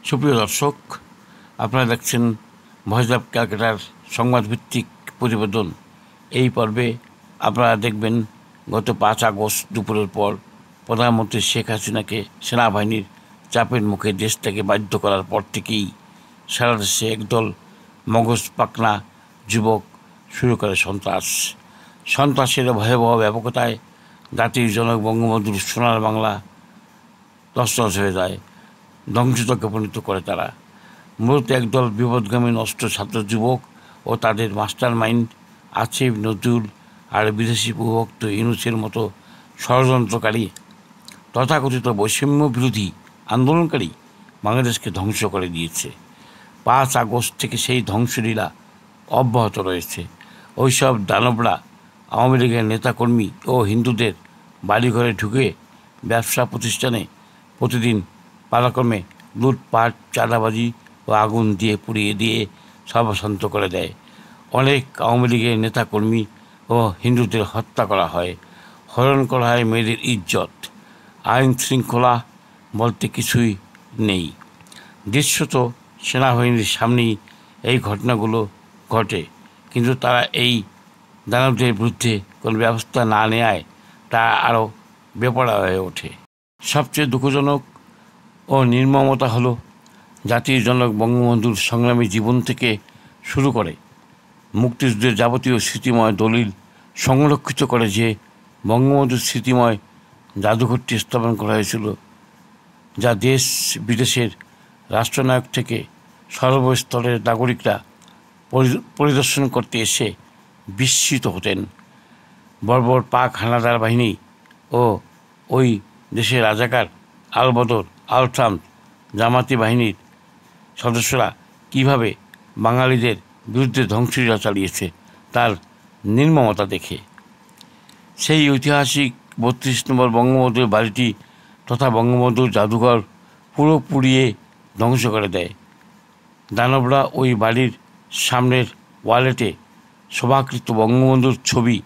সুপ্রিয় দর্শক, আপনারা দেখছেন ভয়েস অব ক্যালকাটার সংবাদভিত্তিক প্রতিবেদন। এই পর্বে আপনারা দেখবেন গত 5 আগস্ট দুপুরের পর প্রধানমন্ত্রী শেখ হাসিনাকে সেনাবাহিনীর চাপের মুখে দেশ থেকে বাধ্য করার পর থেকেই সারা দেশে একদল মগজ পাকনা যুবক শুরু করে সন্ত্রাসের ভয়াবহ ব্যাপকতায় জাতির জনক বঙ্গবন্ধুর সোনার বাংলা তছনছ হয়ে যায়, ধ্বংসযজ্ঞে পরিণত করে তারা। মূলত একদল বিপদগামী নষ্ট ছাত্র যুবক ও তাদের মাস্টার মাইন্ড আসিফ নজরুল আর বিদেশি প্রভক্ত ইউনূসের মতো ষড়যন্ত্রকারী তথাকথিত বৈষম্য বিরোধী আন্দোলনকারী বাংলাদেশকে ধ্বংস করে দিয়েছে। 5 আগস্ট থেকে সেই ধ্বংসলীলা অব্যাহত রয়েছে। ওইসব দানবরা আওয়ামী লীগের নেতাকর্মী ও হিন্দুদের বাড়িঘরে ঢুকে ব্যবসা প্রতিষ্ঠানে প্রতিদিন পালাক্রমে লুটপাট, চাঁদাবাজি ও আগুন দিয়ে পুড়িয়ে দিয়ে সর্বশান্ত করে দেয়। অনেক আওয়ামী লীগের নেতাকর্মী ও হিন্দুদের হত্যা করা হয়, হরণ করা হয় মেয়েদের ইজ্জত। আইন শৃঙ্খলা বলতে কিছুই নেই। দৃশ্যত সেনাবাহিনীর সামনেই এই ঘটনাগুলো ঘটে, কিন্তু তারা এই দানবদের বিরুদ্ধে কোনো ব্যবস্থা না নেয় তা আরও বেপরোয়া হয়ে ওঠে। সবচেয়ে দুঃখজনক ও নির্মমতা হলো জাতির জনক বঙ্গবন্ধুর সংগ্রামী জীবন থেকে শুরু করে মুক্তিযুদ্ধের যাবতীয় স্মৃতিময় দলিল সংরক্ষিত করে যে বঙ্গবন্ধুর স্মৃতিময় জাদুঘরটি স্থাপন করা হয়েছিল, যা দেশ বিদেশের রাষ্ট্রনায়ক থেকে সর্বস্তরের নাগরিকরা পরিদর্শন করতে এসে বিস্মিত হতেন। বর্বর পাক হানাদার বাহিনী ও ওই দেশের রাজাকার আলবদর, আলট্রাম্প, জামাতি বাহিনীর সদস্যরা কীভাবে বাঙালিদের বিরুদ্ধে ধ্বংসলীলা চালিয়েছে তার নির্মমতা দেখে সেই ঐতিহাসিক 32 নম্বর বঙ্গবন্ধুর বাড়িটি তথা বঙ্গবন্ধুর জাদুঘর পুরো পুড়িয়ে ধ্বংস করে দেয়। দানবরা ওই বাড়ির সামনের ওয়ালেটে শোভাকৃত বঙ্গবন্ধুর ছবি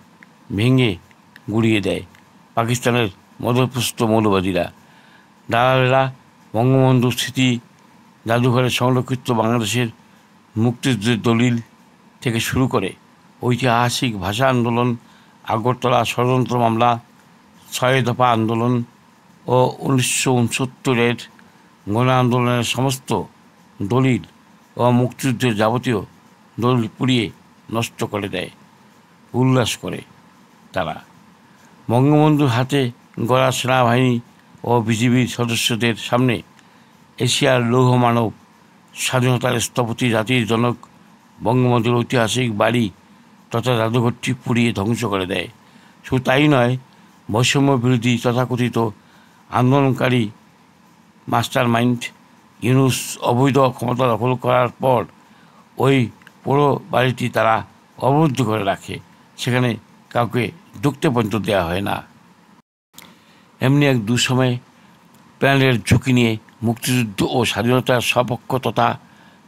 ভেঙে গুঁড়িয়ে দেয় পাকিস্তানের মদতপুষ্ট মৌলবাদীরা। দালালেরা বঙ্গবন্ধুর স্মৃতি জাদুঘরে সংরক্ষিত বাংলাদেশের মুক্তিযুদ্ধের দলিল থেকে শুরু করে ঐতিহাসিক ভাষা আন্দোলন, আগরতলা ষড়যন্ত্র মামলা, 6 দফা আন্দোলন ও 1969-এর গণ আন্দোলনের সমস্ত দলিল ও মুক্তিযুদ্ধের যাবতীয় দলিল পুড়িয়ে নষ্ট করে দেয়, উল্লাস করে তারা। বঙ্গবন্ধুর হাতে গড়া সেনাবাহিনী ও বিজিবির সদস্যদের সামনে এশিয়ার লৌহ মানব, স্বাধীনতার স্থপতি জাতির জনক বঙ্গবন্ধুর ঐতিহাসিক বাড়ি তথা জাদুঘরটি পুড়িয়ে ধ্বংস করে দেয়। শুধু তাই নয়, বৈষম্য বিরোধী তথাকথিত আন্দোলনকারী মাস্টার মাইন্ড ইউনূস অবৈধ ক্ষমতা দখল করার পর ওই পুরো বাড়িটি তারা অবরুদ্ধ করে রাখে, সেখানে কাউকে ঢুকতে পর্যন্ত দেওয়া হয় না। এমনি এক দুঃসময়ে প্রাণের ঝুঁকি নিয়ে মুক্তিযুদ্ধ ও স্বাধীনতার সপক্ষ তথা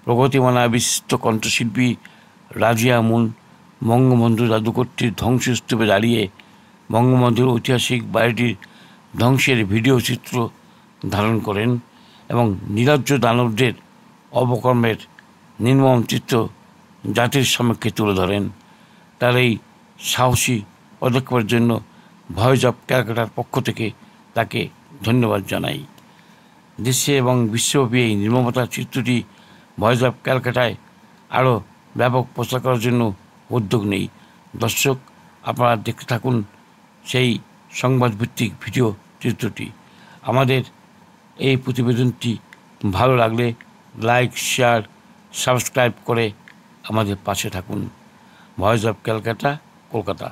প্রগতিমানা বিশিষ্ট কণ্ঠশিল্পী রাজিয়া মুন বঙ্গবন্ধু জাদুঘরটির ধ্বংসস্তূপে দাঁড়িয়ে বঙ্গবন্ধুর ঐতিহাসিক বাড়িটির ধ্বংসের ভিডিও চিত্র ধারণ করেন এবং নির্লজ্জ দানবদের অপকর্মের নির্মম চিত্র জাতির সমক্ষে তুলে ধরেন। তার এই সাহসী পদক্ষেপের জন্য ভয়েস অব ক্যালকাটার পক্ষ থেকে তাকে ধন্যবাদ জানাই। দেশে এবং বিশ্বব্যাপী এই নির্মমতার চিত্রটি ভয়েস অব ক্যালকাটায় আরও ব্যাপক প্রচার করার জন্য উদ্যোগ নেই। দর্শক, আপনারা দেখতে থাকুন সেই সংবাদভিত্তিক ভিডিও চিত্রটি। আমাদের এই প্রতিবেদনটি ভালো লাগলে লাইক, শেয়ার, সাবস্ক্রাইব করে আমাদের পাশে থাকুন। Voice of Calcutta, Kolkata.